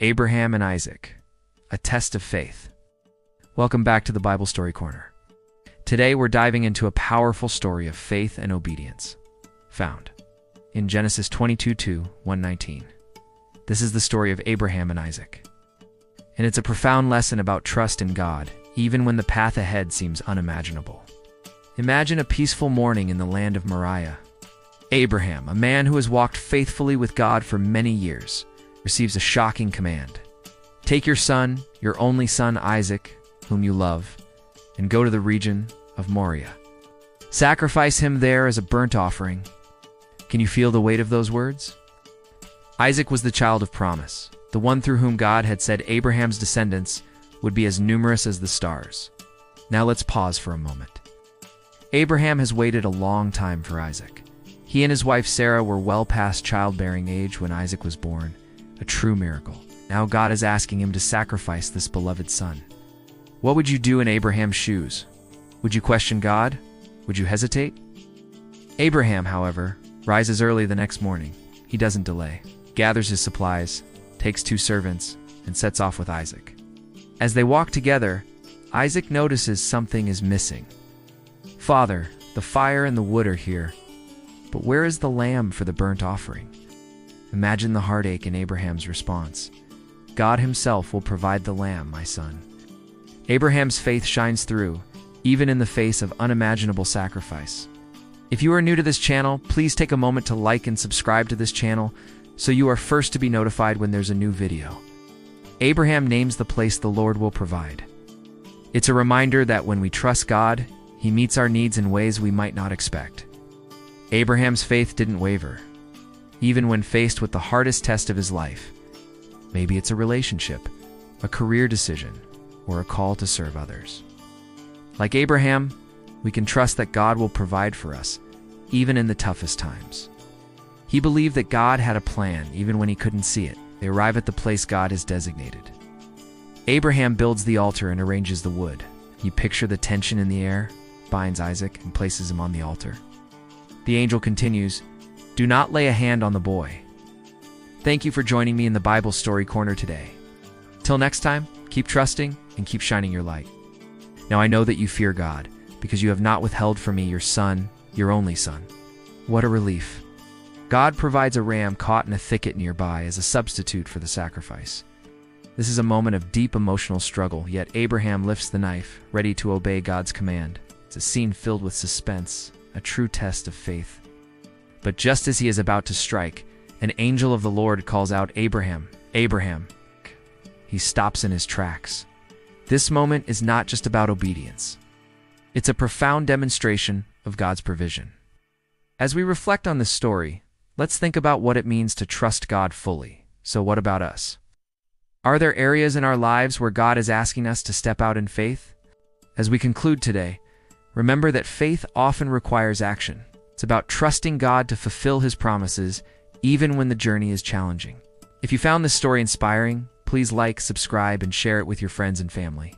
Abraham and Isaac, a test of faith. Welcome back to the Bible Story Corner. Today we're diving into a powerful story of faith and obedience, found in Genesis 22:1-19. This is the story of Abraham and Isaac. And it's a profound lesson about trust in God, even when the path ahead seems unimaginable. Imagine a peaceful morning in the land of Moriah. Abraham, a man who has walked faithfully with God for many years, receives a shocking command. Take your son, your only son Isaac, whom you love, and go to the region of Moriah. Sacrifice him there as a burnt offering. Can you feel the weight of those words? Isaac was the child of promise, the one through whom God had said Abraham's descendants would be as numerous as the stars. Now let's pause for a moment. Abraham has waited a long time for Isaac. He and his wife Sarah were well past childbearing age when Isaac was born, a true miracle. Now God is asking him to sacrifice this beloved son. What would you do in Abraham's shoes? Would you question God? Would you hesitate? Abraham, however, rises early the next morning. He doesn't delay, gathers his supplies, takes 2 servants, and sets off with Isaac. As they walk together, Isaac notices something is missing. "Father, the fire and the wood are here, but where is the lamb for the burnt offering?" Imagine the heartache in Abraham's response. "God himself will provide the lamb, my son." Abraham's faith shines through, even in the face of unimaginable sacrifice. If you are new to this channel, please take a moment to like and subscribe to this channel so you are first to be notified when there's a new video. Abraham names the place the Lord will provide. It's a reminder that when we trust God, He meets our needs in ways we might not expect. Abraham's faith didn't waver, even when faced with the hardest test of his life. Maybe it's a relationship, a career decision, or a call to serve others. Like Abraham, we can trust that God will provide for us, even in the toughest times. He believed that God had a plan, even when he couldn't see it. They arrive at the place God has designated. Abraham builds the altar and arranges the wood. You picture the tension in the air, binds Isaac, and places him on the altar. The angel continues, "Do not lay a hand on the boy." Thank you for joining me in the Bible Story Corner today. Till next time, keep trusting and keep shining your light. Now I know that you fear God, because you have not withheld from me your son, your only son. What a relief. God provides a ram caught in a thicket nearby as a substitute for the sacrifice. This is a moment of deep emotional struggle, yet Abraham lifts the knife, ready to obey God's command. It's a scene filled with suspense, a true test of faith. But just as he is about to strike, an angel of the Lord calls out, "Abraham, Abraham." He stops in his tracks. This moment is not just about obedience. It's a profound demonstration of God's provision. As we reflect on this story, let's think about what it means to trust God fully. So what about us? Are there areas in our lives where God is asking us to step out in faith? As we conclude today, remember that faith often requires action. It's about trusting God to fulfill His promises, even when the journey is challenging. If you found this story inspiring, please like, subscribe, and share it with your friends and family.